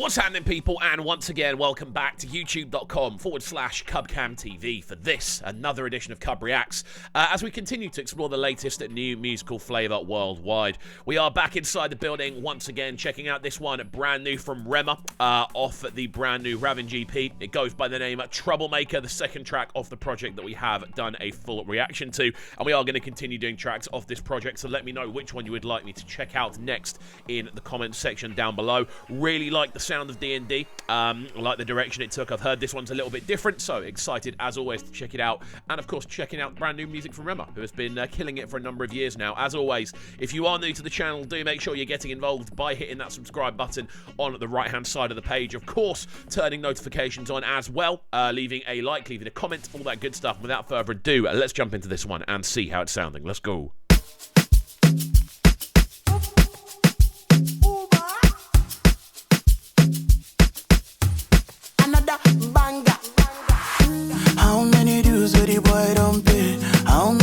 What's happening, people? And once again, welcome back to youtube.com/CubCamTV for this, another edition of CUBREACTS, as we continue to explore the latest new musical flavour worldwide. We are back inside the building once again, checking out this one brand new from Rema, off the brand new Raven GP. It goes by the name Troublemaker, the second track of the project that we have done a full reaction to, and we are going to continue doing tracks of this project, so let me know which one you would like me to check out next in the comments section down below. Really like the sound of D&D, like the direction it took. I've heard this one's a little bit different, so excited as always to check it out, and of course checking out brand new music from Rema, who has been killing it for a number of years now. As always, if you are new to the channel, do make sure you're getting involved by hitting that subscribe button on the right hand side of the page, of course turning notifications on as well, leaving a like, leaving a comment, all that good stuff. Without further ado, let's jump into this one and see how it's sounding. Let's go.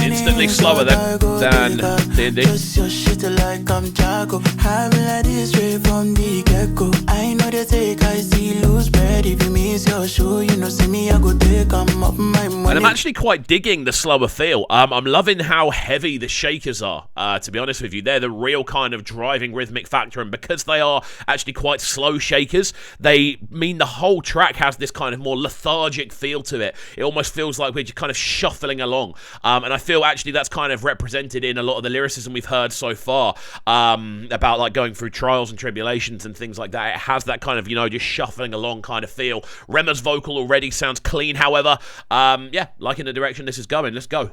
Instantly slower than D&D. Just your shit like I'm Jaco. Having like this straight from the get-go. I know they take, I see loose bread. If you miss your show, you know, see me, I go take, I'm up my money. And I'm actually quite digging the slower feel. I'm loving how heavy the shakers are, to be honest with you. They're the real kind of driving rhythmic factor, and because they are actually quite slow shakers, they mean the whole track has this kind of more lethargic feel to it. It almost feels like we're just kind of shuffling along, and I feel actually that's kind of represented in a lot of the lyricism we've heard so far, about like going through trials and tribulations and things like that. It has that kind of, you know, just shuffling along kind of feel. Rema's vocal already sounds clean, however, yeah, liking the direction this is going. Let's go.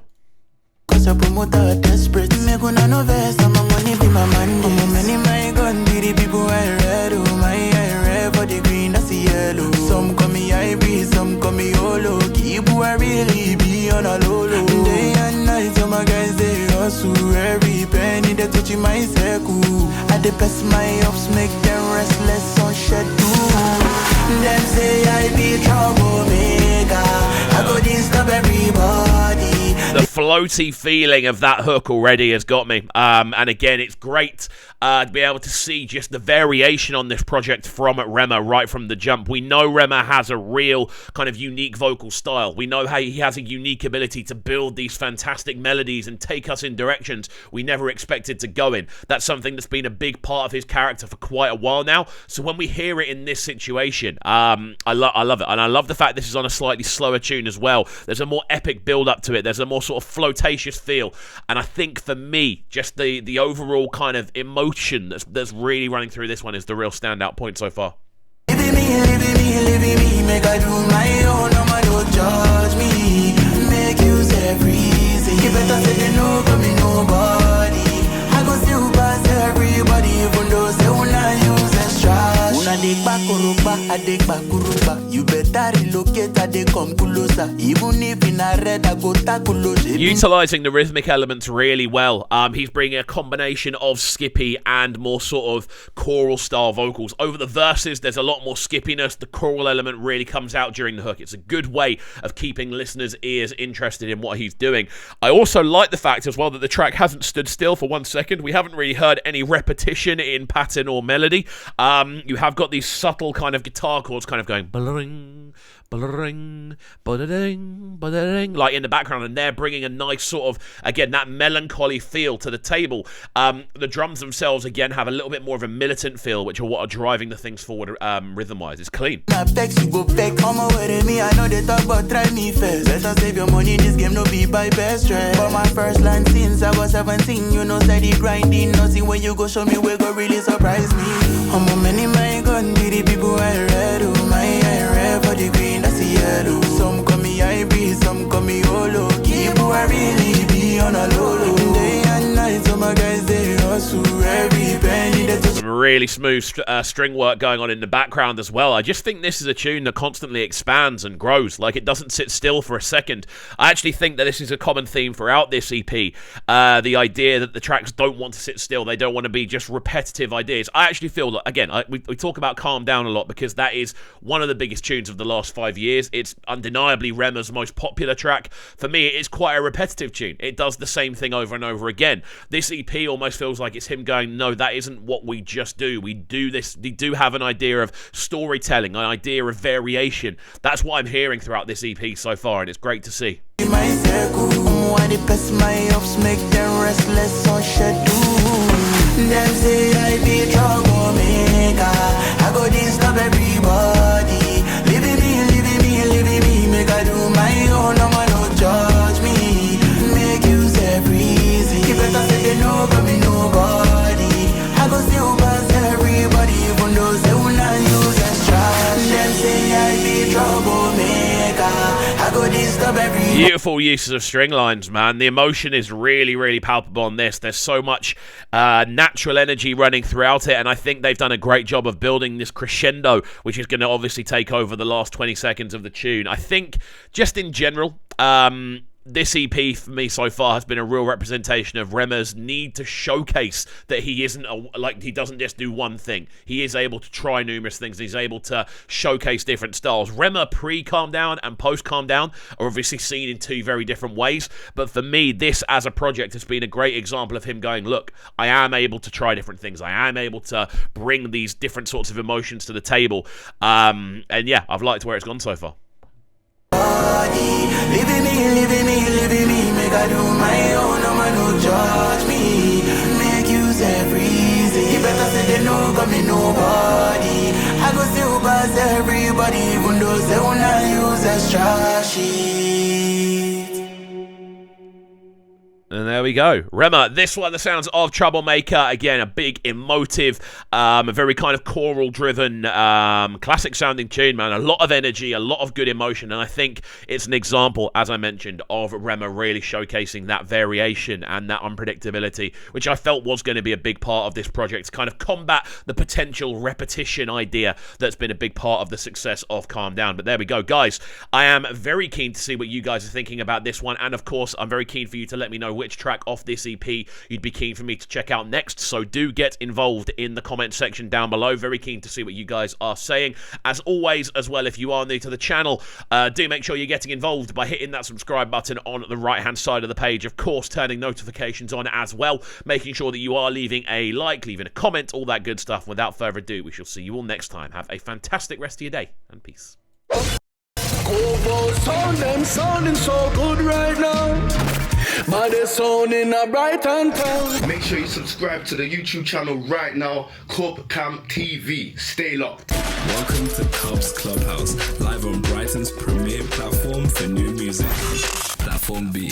Cause a promoter desperate. Me gonna no vest, and my money be my money. My money, my gun, be the people I read. Oh, my I read for the green, that's the yellow. Some call me hybrid, some call me holo. Keep who I really be on a low low. Day and night, all my guys, they hustle. Every penny, they touching my circle. I the best my ups, make them restless on schedule. Them say I be troublemaker. I go disturb everybody. The floaty feeling of that hook already has got me. And again, it's great to be able to see just the variation on this project from Rema right from the jump. We know Rema has a real kind of unique vocal style. We know how he has a unique ability to build these fantastic melodies and take us in directions we never expected to go in. That's something that's been a big part of his character for quite a while now. So when we hear it in this situation, I love it. And I love the fact this is on a slightly slower tune as well. There's a more epic build up to it. There's a more sort of floatacious feel, and I think for me, just the overall kind of emotion that's really running through this one is the real standout point so far. Living me, make I do my own, no man don't judge me. Make use every easy. You better say they know, but me nobody. I go still pass everybody, even though say una use extra. Una dig back kuruba, I dig back kuruba. You better relocate, I dey come closer. Even if in a red, I go tackle. Utilising the rhythmic elements really well. He's bringing a combination of skippy and more sort of choral style vocals. Over the verses, there's a lot more skippiness. The choral element really comes out during the hook. It's a good way of keeping listeners' ears interested in what he's doing. I also like the fact as well that the track hasn't stood still for 1 second. We haven't really heard any repetition in pattern or melody. You have got these subtle kind of guitar chords kind of going ba-da-ring, ba-da-ring, ba-da-ding, ba-da-ding, like in the background, and they're bringing a nice sort of, again, that melancholy feel to the table. The drums themselves, again, have a little bit more of a militant feel, which are what are driving the things forward rhythm-wise. It's clean. I know they talk about try me first. Better save your money, this game no be by best friend. For my first line since I was 17, you know steady grinding. Nothing when you go show me where go really surprise me. I'm a many my gun, be the people I read. Oh my I read for the green, that's the yellow. Some call me hybrid, some call me holo. Keep who I really be on a low low. Day and night, all my guys they hustle. Every penny they touch. Some really smooth string work going on in the background as well. I just think this is a tune that constantly expands and grows. Like, it doesn't sit still for a second. I actually think that this is a common theme throughout this EP. The idea that the tracks don't want to sit still. They don't want to be just repetitive ideas. I actually feel that, again, we talk about Calm Down a lot because that is one of the biggest tunes of the last 5 years. It's undeniably Rema's most popular track. For me, it is quite a repetitive tune. It does the same thing over and over again. This EP almost feels like it's him going, no, that isn't what we just just do. We do have an idea of storytelling, an idea of variation. That's what I'm hearing throughout this EP so far, and it's great to see. My circle, the best my ups make them restless on schedule. Them say I be troublemaker. I go disturb everybody. Living me, make I do my own. No man no judge me. Make use every easy. You better say they know got me nobody. I go still pass everybody, even though they will not use as trash. Them say I be troublemaker. I go disturb everybody. Beautiful uses of string lines, man. The emotion is really, really palpable on this. There's so much natural energy running throughout it, and I think they've done a great job of building this crescendo, which is going to obviously take over the last 20 seconds of the tune. I think, just in general, this EP for me so far has been a real representation of Rema's need to showcase that he isn't he doesn't just do one thing. He is able to try numerous things. He's able to showcase different styles. Rema pre-calm down and post-calm down are obviously seen in two very different ways. But for me, this as a project has been a great example of him going, look, I am able to try different things. I am able to bring these different sorts of emotions to the table. And yeah, I've liked where it's gone so far. Living me, make I do my own, no man no judge me. Make use every easy. You better say they know got me nobody. I go still pass everybody, even though they will not use as trashy. And there we go. Rema, this one, the sounds of Troublemaker. Again, a big emotive, a very kind of choral-driven, classic-sounding tune, man. A lot of energy, a lot of good emotion, and I think it's an example, as I mentioned, of Rema really showcasing that variation and that unpredictability, which I felt was going to be a big part of this project, to kind of combat the potential repetition idea that's been a big part of the success of Calm Down. But there we go. Guys, I am very keen to see what you guys are thinking about this one, and of course, I'm very keen for you to let me know which track off this EP you'd be keen for me to check out next, so do get involved in the comment section down below. Very keen to see what you guys are saying. As always, as well, if you are new to the channel, do make sure you're getting involved by hitting that subscribe button on the right hand side of the page, of course turning notifications on as well, making sure that you are leaving a like, leaving a comment, all that good stuff. Without further ado, we shall see you all next time. Have a fantastic rest of your day, and peace. Them sounding so good right now. But they're sounding a bright and town. Make sure you subscribe to the YouTube channel right now, CUBREACTS TV. Stay locked. Welcome to Cubs Clubhouse, live on Brighton's premier platform for new music, Platform B.